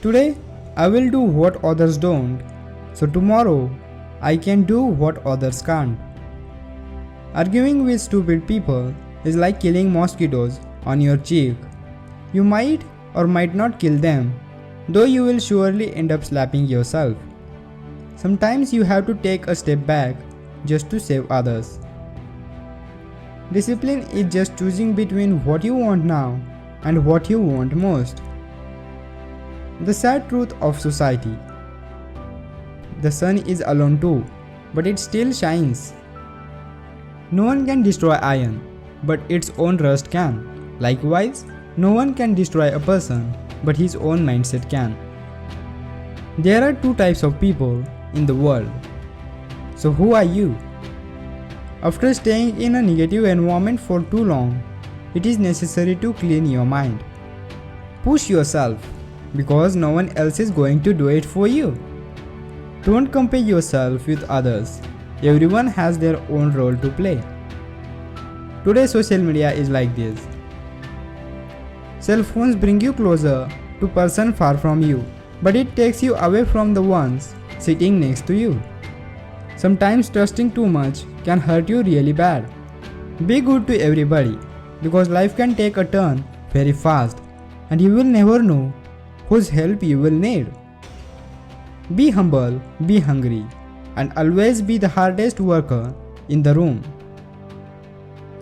Today, I will do what others don't, so tomorrow, I can do what others can't. Arguing with stupid people is like killing mosquitoes on your cheek. You might or might not kill them, though you will surely end up slapping yourself. Sometimes you have to take a step back just to save others. Discipline is just choosing between what you want now and what you want most. The sad truth of society. The sun is alone too, but it still shines. No one can destroy iron, but its own rust can. Likewise, no one can destroy a person, but his own mindset can. There are two types of people in the world. So who are you? After staying in a negative environment for too long, it is necessary to clean your mind. Push yourself, because no one else is going to do it for you. Don't compare yourself with others. Everyone has their own role to play. Today social media is like this. Cell phones bring you closer to person far from you, but it takes you away from the ones sitting next to you. Sometimes trusting too much can hurt you really bad. Be good to everybody, because life can take a turn very fast and you will never know whose help you will need. Be humble, be hungry, and always be the hardest worker in the room.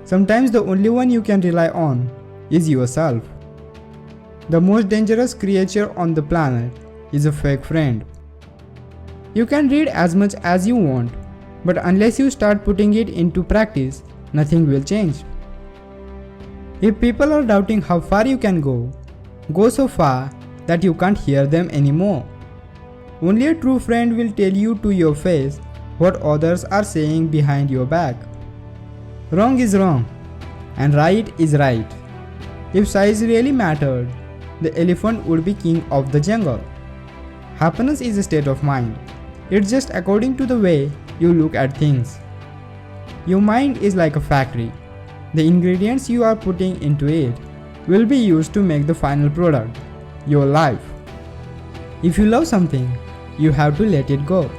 Sometimes the only one you can rely on is yourself. The most dangerous creature on the planet is a fake friend. You can read as much as you want, but unless you start putting it into practice, nothing will change. If people are doubting how far you can go so far that you can't hear them anymore. Only a true friend will tell you to your face what others are saying behind your back. Wrong is wrong, and right is right. If size really mattered, the elephant would be king of the jungle. Happiness is a state of mind. It's just according to the way you look at things. Your mind is like a factory. The ingredients you are putting into it will be used to make the final product, your life. If you love something, you have to let it go.